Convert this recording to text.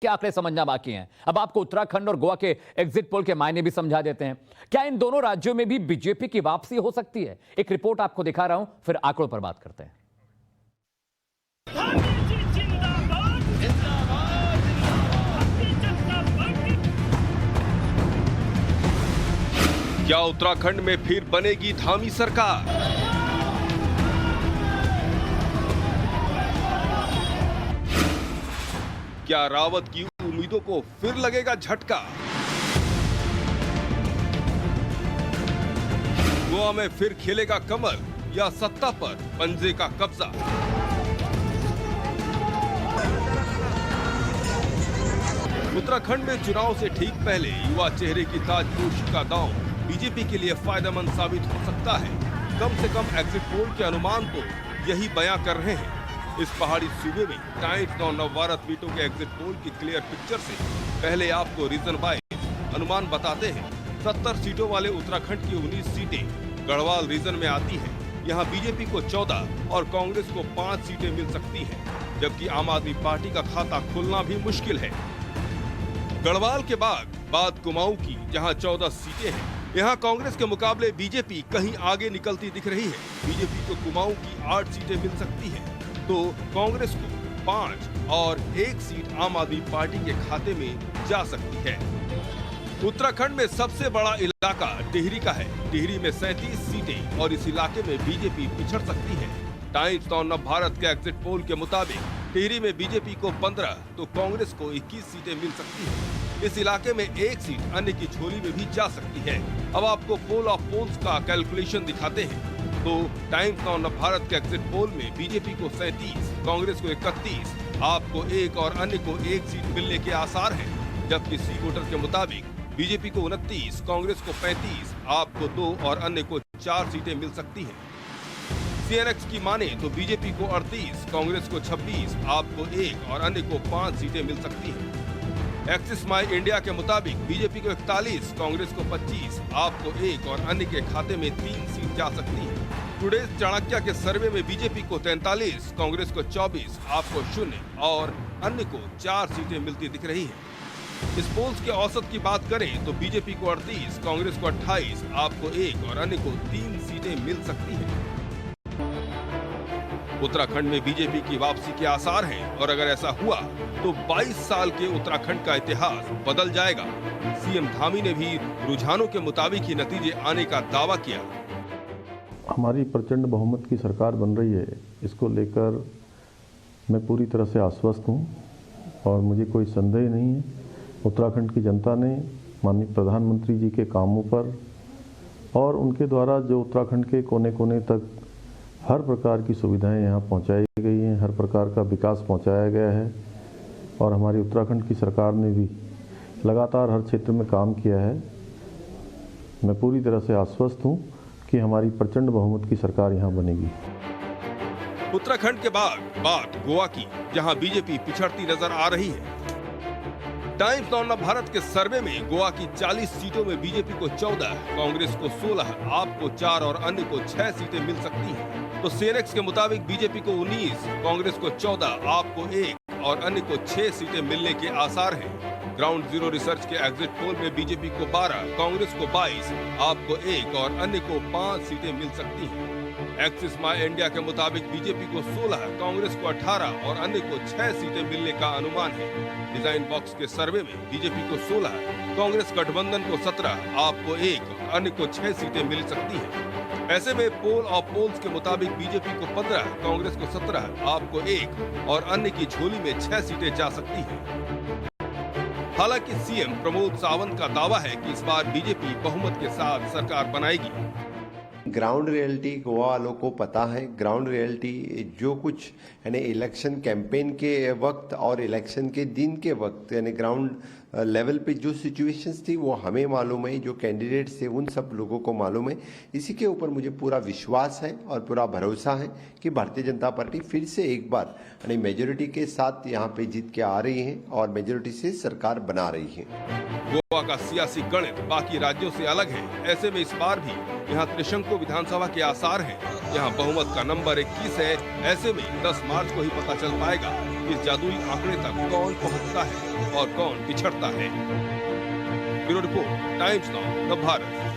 के आंकड़े समझना बाकी हैं। अब आपको उत्तराखंड और गोवा के एग्जिट पोल के मायने भी समझा देते हैं। क्या इन दोनों राज्यों में भी बीजेपी की वापसी हो सकती है? एक रिपोर्ट आपको दिखा रहा हूं, फिर आंकड़ों पर बात करते हैं। क्या उत्तराखंड में फिर बनेगी धामी सरकार? क्या रावत की उम्मीदों को फिर लगेगा झटका? गोवा में फिर खेलेगा कमल या सत्ता पर पंजे का कब्जा? उत्तराखंड में चुनाव से ठीक पहले युवा चेहरे की ताजपोशी का दांव बीजेपी के लिए फायदेमंद साबित हो सकता है। कम से कम एग्जिट पोल के अनुमान तो यही बयां कर रहे हैं। इस पहाड़ी सूबे में टाइम्स और नवभारत वीटो के एग्जिट पोल की क्लियर पिक्चर से पहले आपको रीजन वाइज अनुमान बताते हैं। 70 सीटों वाले उत्तराखंड की 19 सीटें गढ़वाल रीजन में आती है। यहाँ बीजेपी को 14 और कांग्रेस को 5 सीटें मिल सकती हैं, जबकि आम आदमी पार्टी का खाता खोलना भी मुश्किल है। गढ़वाल के बाद कुमाऊं की जहां 14 सीटें हैं, यहां कांग्रेस के मुकाबले बीजेपी कहीं आगे निकलती दिख रही है। बीजेपी को कुमाऊं की 8 सीटें मिल सकती हैं, तो कांग्रेस को 5 और 1 सीट आम आदमी पार्टी के खाते में जा सकती है। उत्तराखंड में सबसे बड़ा इलाका टिहरी का है। टिहरी में 37 सीटें और इस इलाके में बीजेपी पिछड़ सकती है। टाइम्स और नवभारत के एग्जिट पोल के मुताबिक टिहरी में बीजेपी को 15 तो कांग्रेस को 21 सीटें मिल सकती है। इस इलाके में 1 सीट अन्य की झोली में भी जा सकती है। अब आपको पोल ऑफ पोल्स का कैलकुलेशन दिखाते हैं। तो टाइम्स और नवभारत के एग्जिट पोल में बीजेपी को 37, कांग्रेस को 31, आपको 1 और अन्य को 1 सीट मिलने के आसार हैं। जबकि सी वोटर के मुताबिक बीजेपी को 29, कांग्रेस को 35, आपको 2 और अन्य को 4 सीटें मिल सकती हैं। सीएनएक्स की माने तो बीजेपी को 38, कांग्रेस को 26, आपको 1 और अन्य को 5 सीटें मिल सकती हैं। एक्सिस माई इंडिया के मुताबिक बीजेपी को 41, कांग्रेस को 25, आपको 1 और अन्य के खाते में 3 सीट जा सकती है। टुडेज चाणक्य के सर्वे में बीजेपी को 43, कांग्रेस को 24, आपको 0 और अन्य को 4 सीटें मिलती दिख रही है। इस पोल्स के औसत की बात करें तो बीजेपी को 38, कांग्रेस को 28, आपको 1 और अन्य को 3 सीटें मिल सकती हैं। उत्तराखंड में बीजेपी की वापसी के आसार हैं और अगर ऐसा हुआ तो 22 साल के उत्तराखंड का इतिहास बदल जाएगा। सीएम धामी ने भी रुझानों के मुताबिक ही नतीजे आने का दावा किया। हमारी प्रचंड बहुमत की सरकार बन रही है, इसको लेकर मैं पूरी तरह से आश्वस्त हूँ और मुझे कोई संदेह नहीं है। उत्तराखंड की जनता ने माननीय प्रधानमंत्री जी के कामों पर और उनके द्वारा जो उत्तराखंड के कोने कोने तक हर प्रकार की सुविधाएं यहाँ पहुँचाई गई हैं, हर प्रकार का विकास पहुँचाया गया है और हमारी उत्तराखंड की सरकार ने भी लगातार हर क्षेत्र में काम किया है। मैं पूरी तरह से आश्वस्त हूँ कि हमारी प्रचंड बहुमत की सरकार यहाँ बनेगी। उत्तराखंड के बाद बात गोवा की, जहां बीजेपी पिछड़ती नजर आ रही है। टाइम्स और नवभारत के सर्वे में गोवा की 40 सीटों में बीजेपी को 14, कांग्रेस को 16, आपको 4 और अन्य को 6 सीटें मिल सकती हैं। तो सीएनएक्स के मुताबिक बीजेपी को 19, कांग्रेस को 14, आपको 1 और अन्य को 6 सीटें मिलने के आसार हैं। ग्राउंड जीरो रिसर्च के एग्जिट पोल में बीजेपी को 12, कांग्रेस को 22, आपको 1 और अन्य को 5 सीटें मिल सकती हैं। एक्सिस माई इंडिया के मुताबिक बीजेपी को 16, कांग्रेस को 18 और अन्य को 6 सीटें मिलने का अनुमान है। डिजाइन बॉक्स के सर्वे में बीजेपी को 16, कांग्रेस गठबंधन को 17, आपको 1 और अन्य को 6 सीटें मिल सकती हैं। ऐसे में पोल ऑफ पोल्स के मुताबिक बीजेपी को 15, कांग्रेस को 17, आपको 1 और अन्य की झोली में 6 सीटें जा सकती हैं। हालांकि सीएम प्रमोद सावंत का दावा है कि इस बार बीजेपी बहुमत के साथ सरकार बनाएगी। ग्राउंड रियलिटी गोवा वालों को पता है। ग्राउंड रियलिटी जो कुछ यानी इलेक्शन कैंपेन के वक्त और इलेक्शन के दिन के वक्त यानी ग्राउंड लेवल पे जो सिचुएशंस थी वो हमें मालूम है, जो कैंडिडेट्स थे उन सब लोगों को मालूम है। इसी के ऊपर मुझे पूरा विश्वास है और पूरा भरोसा है कि भारतीय जनता पार्टी फिर से एक बार यानी मेजोरिटी के साथ यहाँ पे जीत के आ रही है और मेजोरिटी से सरकार बना रही है। गोवा का सियासी गणित बाकी राज्यों से अलग है। ऐसे में इस बार भी यहाँ त्रिशंकु विधानसभा के आसार हैं। यहाँ बहुमत का नंबर 21 है। ऐसे में 10 मार्च को ही पता चल पाएगा इस जादुई आंकड़े तक कौन पहुंचता है और कौन पिछड़ता है। ब्यूरो रिपोर्ट, टाइम्स नाउ, नव भारत।